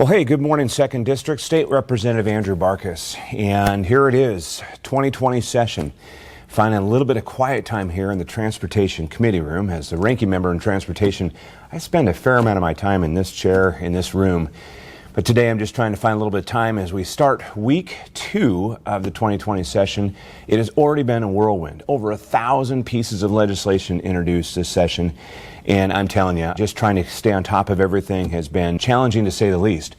Well, hey, good morning, 2nd District. State Representative Andrew Barkis. And here it is, 2020 session. Finding a little bit of quiet time here in the Transportation Committee room. As the ranking member in Transportation, I spend a fair amount of my time in this chair, in this room. But today I'm just trying to find a little bit of time as we start week 2 of the 2020 session. It has already been a whirlwind. Over 1,000 pieces of legislation introduced this session. And I'm telling you, just trying to stay on top of everything has been challenging to say the least.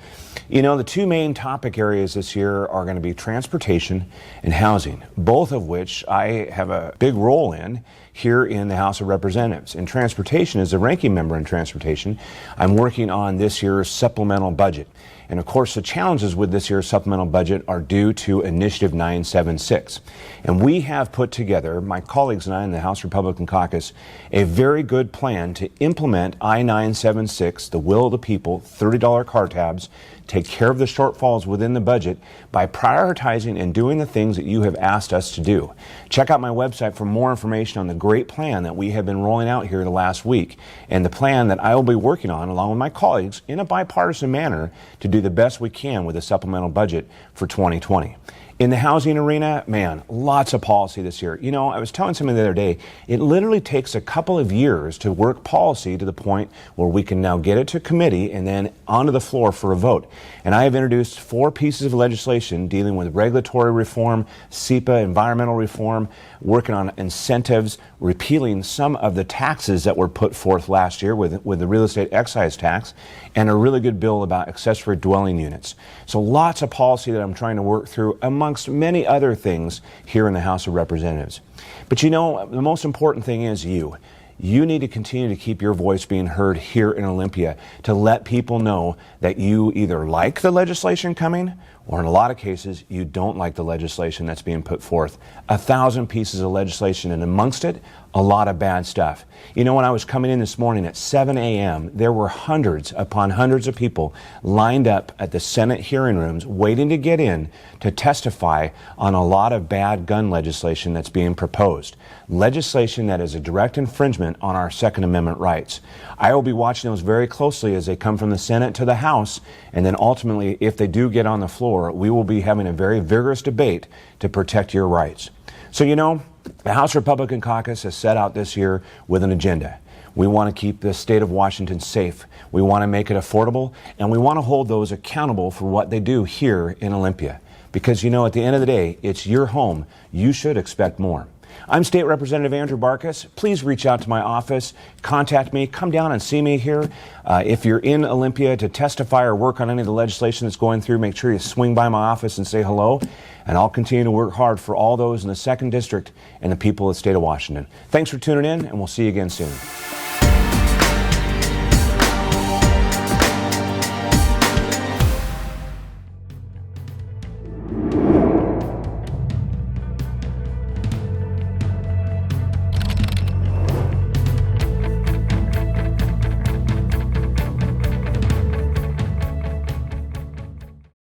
You know, the two main topic areas this year are going to be transportation and housing, both of which I have a big role in here in the House of Representatives. In transportation, as a ranking member in transportation, I'm working on this year's supplemental budget. And of course, the challenges with this year's supplemental budget are due to Initiative 976. And we have put together, my colleagues and I in the House Republican Caucus, a very good plan to implement I-976, the will of the people, $30 car tabs, take care of the shortfalls within the budget by prioritizing and doing the things that you have asked us to do. Check out my website for more information on the great plan that we have been rolling out here the last week, and the plan that I will be working on along with my colleagues in a bipartisan manner to do the best we can with the supplemental budget for 2020. In the housing arena, man, lots of policy this year. You know, I was telling somebody the other day, it literally takes a couple of years to work policy to the point where we can now get it to committee and then onto the floor for a vote. And I have introduced 4 pieces of legislation dealing with regulatory reform, SEPA, environmental reform, working on incentives, repealing some of the taxes that were put forth last year with the real estate excise tax, and a really good bill about accessory dwelling units. So lots of policy that I'm trying to work through amongst many other things here in the House of Representatives. But you know, the most important thing is you. You need to continue to keep your voice being heard here in Olympia to let people know that you either like the legislation coming or in a lot of cases you don't like the legislation that's being put forth. 1,000 pieces of legislation, and amongst it, a lot of bad stuff. You know, when I was coming in this morning at 7 a.m., there were hundreds upon hundreds of people lined up at the Senate hearing rooms waiting to get in to testify on a lot of bad gun legislation that's being proposed. Legislation that is a direct infringement on our Second Amendment rights. I will be watching those very closely as they come from the Senate to the House, and then ultimately, if they do get on the floor, we will be having a very vigorous debate to protect your rights. So, you know, the House Republican Caucus has set out this year with an agenda. We want to keep the state of Washington safe. We want to make it affordable, and we want to hold those accountable for what they do here in Olympia. Because, you know, at the end of the day, it's your home. You should expect more. I'm State Representative Andrew Barkis. Please reach out to my office, contact me, come down and see me here. If you're in Olympia to testify or work on any of the legislation that's going through, make sure you swing by my office and say hello. And I'll continue to work hard for all those in the 2nd District and the people of the state of Washington. Thanks for tuning in, and we'll see you again soon.